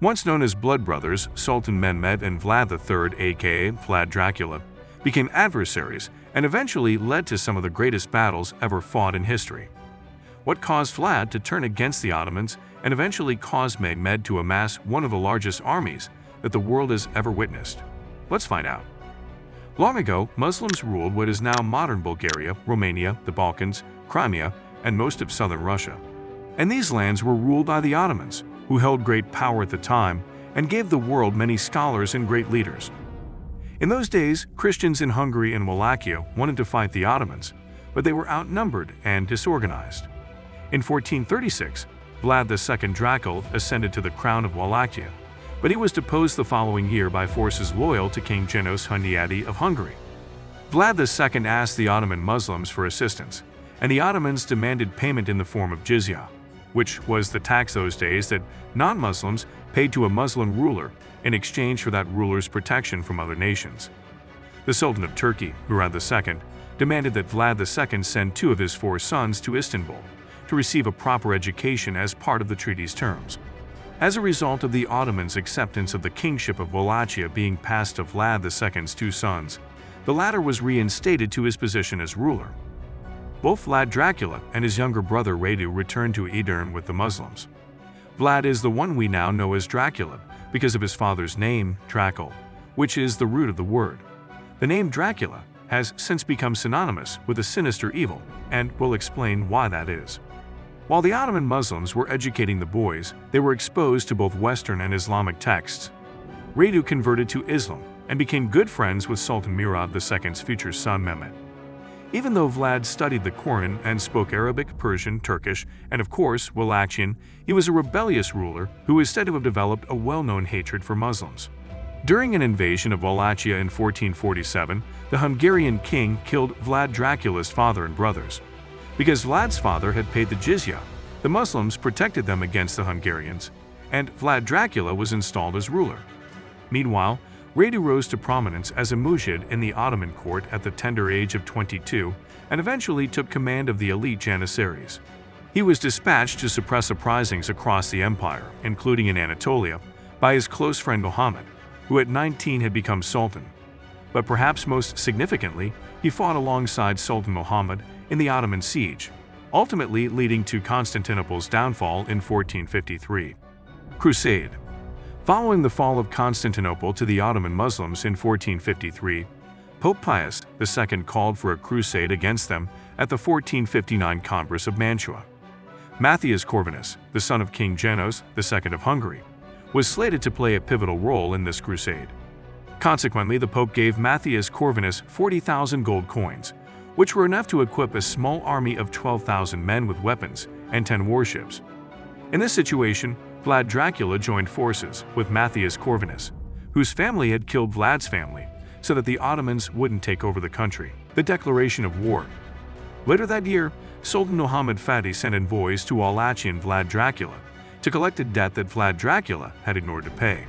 Once known as blood brothers, Sultan Mehmed and Vlad III, aka Vlad Dracula, became adversaries and eventually led to some of the greatest battles ever fought in history. What caused Vlad to turn against the Ottomans and eventually caused Mehmed to amass one of the largest armies that the world has ever witnessed? Let's find out. Long ago, Muslims ruled what is now modern Bulgaria, Romania, the Balkans, Crimea, and most of southern Russia. And these lands were ruled by the Ottomans, who held great power at the time and gave the world many scholars and great leaders. In those days, Christians in Hungary and Wallachia wanted to fight the Ottomans, but they were outnumbered and disorganized. In 1436, Vlad II Dracula ascended to the crown of Wallachia, but he was deposed the following year by forces loyal to King János Hunyadi of Hungary. Vlad II asked the Ottoman Muslims for assistance, and the Ottomans demanded payment in the form of jizya, which was the tax those days that non-Muslims paid to a Muslim ruler in exchange for that ruler's protection from other nations. The Sultan of Turkey, Murad II, demanded that Vlad II send 2 of his 4 sons to Istanbul to receive a proper education as part of the treaty's terms. As a result of the Ottomans' acceptance of the kingship of Wallachia being passed to Vlad II's 2 sons, the latter was reinstated to his position as ruler. Both Vlad Dracula and his younger brother Radu returned to Edirne with the Muslims. Vlad is the one we now know as Dracula because of his father's name, Dracul, which is the root of the word. The name Dracula has since become synonymous with a sinister evil, and we'll explain why that is. While the Ottoman Muslims were educating the boys, they were exposed to both Western and Islamic texts. Radu converted to Islam and became good friends with Sultan Murad II's future son Mehmed. Even though Vlad studied the Quran and spoke Arabic, Persian, Turkish, and of course Wallachian, he was a rebellious ruler who is said to have developed a well-known hatred for Muslims. During an invasion of Wallachia in 1447, the Hungarian king killed Vlad Dracula's father and brothers. Because Vlad's father had paid the jizya, the Muslims protected them against the Hungarians, and Vlad Dracula was installed as ruler. Meanwhile, Radu rose to prominence as a mujahid in the Ottoman court at the tender age of 22 and eventually took command of the elite Janissaries. He was dispatched to suppress uprisings across the empire, including in Anatolia, by his close friend Muhammad, who at 19 had become sultan. But perhaps most significantly, he fought alongside Sultan Muhammad in the Ottoman siege, ultimately leading to Constantinople's downfall in 1453. Crusade. Following the fall of Constantinople to the Ottoman Muslims in 1453, Pope Pius II called for a crusade against them at the 1459 Congress of Mantua. Matthias Corvinus, the son of King János II of Hungary, was slated to play a pivotal role in this crusade. Consequently, the Pope gave Matthias Corvinus 40,000 gold coins, which were enough to equip a small army of 12,000 men with weapons and 10 warships. In this situation, Vlad Dracula joined forces with Matthias Corvinus, whose family had killed Vlad's family, so that the Ottomans wouldn't take over the country. The declaration of war. Later that year, Sultan Muhammad Fatih sent envoys to Wallachian Vlad Dracula to collect a debt that Vlad Dracula had ignored to pay.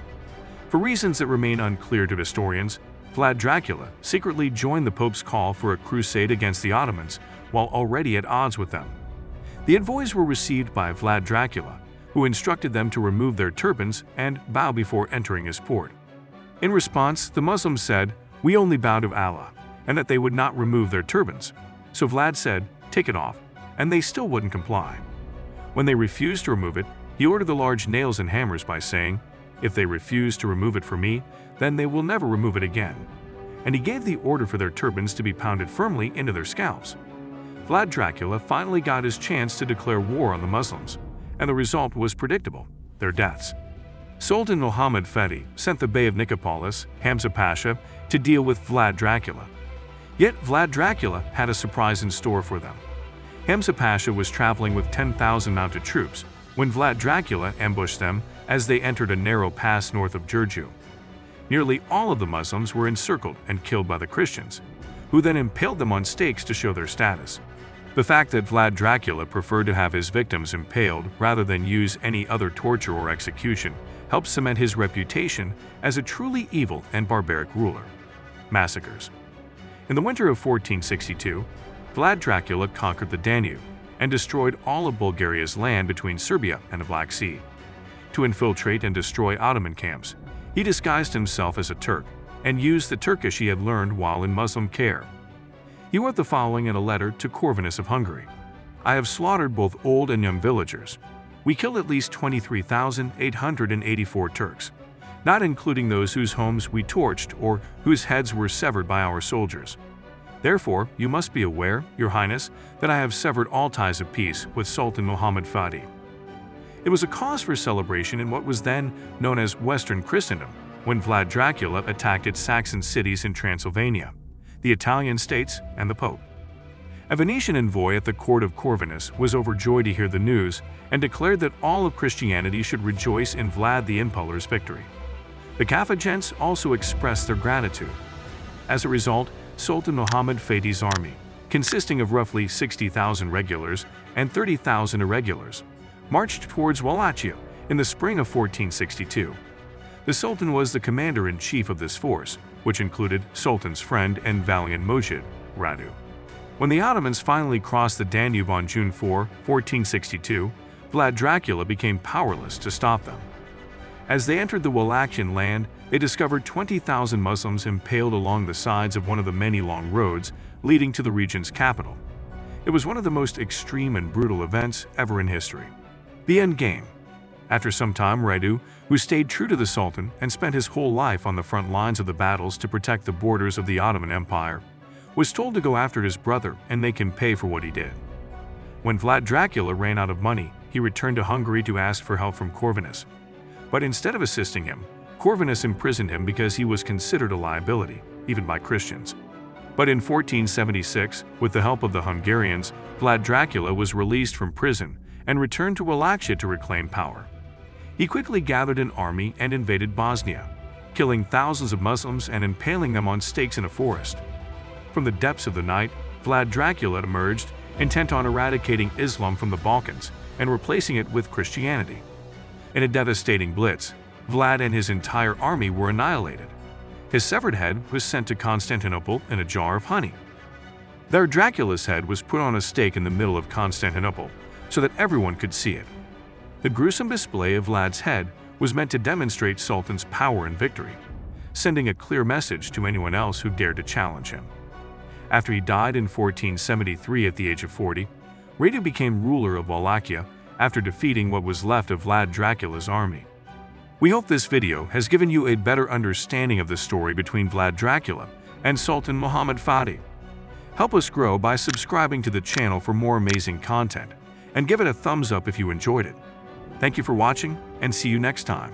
For reasons that remain unclear to historians, Vlad Dracula secretly joined the Pope's call for a crusade against the Ottomans while already at odds with them. The envoys were received by Vlad Dracula, who instructed them to remove their turbans and bow before entering his port. In response, the Muslims said, "We only bow to Allah," and that they would not remove their turbans. So Vlad said, "Take it off," and they still wouldn't comply. When they refused to remove it, he ordered the large nails and hammers by saying, "If they refuse to remove it for me, then they will never remove it again." And he gave the order for their turbans to be pounded firmly into their scalps. Vlad Dracula finally got his chance to declare war on the Muslims, and the result was predictable: their deaths. Sultan Muhammad Fatih sent the Bey of Nicopolis, Hamza Pasha, to deal with Vlad Dracula. Yet Vlad Dracula had a surprise in store for them. Hamza Pasha was traveling with 10,000 mounted troops when Vlad Dracula ambushed them as they entered a narrow pass north of Giurgiu. Nearly all of the Muslims were encircled and killed by the Christians, who then impaled them on stakes to show their status. The fact that Vlad Dracula preferred to have his victims impaled rather than use any other torture or execution helped cement his reputation as a truly evil and barbaric ruler. Massacres. In the winter of 1462, Vlad Dracula conquered the Danube and destroyed all of Bulgaria's land between Serbia and the Black Sea. to infiltrate and destroy Ottoman camps. He disguised himself as a Turk and used the Turkish he had learned while in Muslim care. He wrote the following in a letter to Corvinus of Hungary. "I have slaughtered both old and young villagers. We killed at least 23,884 Turks, not including those whose homes we torched or whose heads were severed by our soldiers. Therefore, you must be aware, Your Highness, that I have severed all ties of peace with Sultan Muhammad Fadi." It was a cause for celebration in what was then known as Western Christendom, when Vlad Dracula attacked its Saxon cities in Transylvania, the Italian states, and the Pope. A Venetian envoy at the court of Corvinus was overjoyed to hear the news and declared that all of Christianity should rejoice in Vlad the Impaler's victory. The Carthaginians also expressed their gratitude. As a result, Sultan Muhammad Fadi's army, consisting of roughly 60,000 regulars and 30,000 irregulars, marched towards Wallachia in the spring of 1462. The Sultan was the commander-in-chief of this force, which included Sultan's friend and valiant Mujahid, Radu. When the Ottomans finally crossed the Danube on June 4, 1462, Vlad Dracula became powerless to stop them. As they entered the Wallachian land, they discovered 20,000 Muslims impaled along the sides of one of the many long roads leading to the region's capital. It was one of the most extreme and brutal events ever in history. The end game. After some time, Radu, who stayed true to the Sultan and spent his whole life on the front lines of the battles to protect the borders of the Ottoman Empire, was told to go after his brother and make him pay for what he did. When Vlad Dracula ran out of money, he returned to Hungary to ask for help from Corvinus. But instead of assisting him, Corvinus imprisoned him because he was considered a liability, even by Christians. But in 1476, with the help of the Hungarians, Vlad Dracula was released from prison and returned to Wallachia to reclaim power. He quickly gathered an army and invaded Bosnia, killing thousands of Muslims and impaling them on stakes in a forest. From the depths of the night, Vlad Dracula emerged, intent on eradicating Islam from the Balkans and replacing it with Christianity. In a devastating blitz, Vlad and his entire army were annihilated. His severed head was sent to Constantinople in a jar of honey. There, Dracula's head was put on a stake in the middle of Constantinople so that everyone could see it. The gruesome display of Vlad's head was meant to demonstrate Sultan's power and victory, sending a clear message to anyone else who dared to challenge him. After he died in 1473 at the age of 40, Radu became ruler of Wallachia after defeating what was left of Vlad Dracula's army. We hope this video has given you a better understanding of the story between Vlad Dracula and Sultan Muhammad Fadi. Help us grow by subscribing to the channel for more amazing content, and give it a thumbs up if you enjoyed it. Thank you for watching, and see you next time.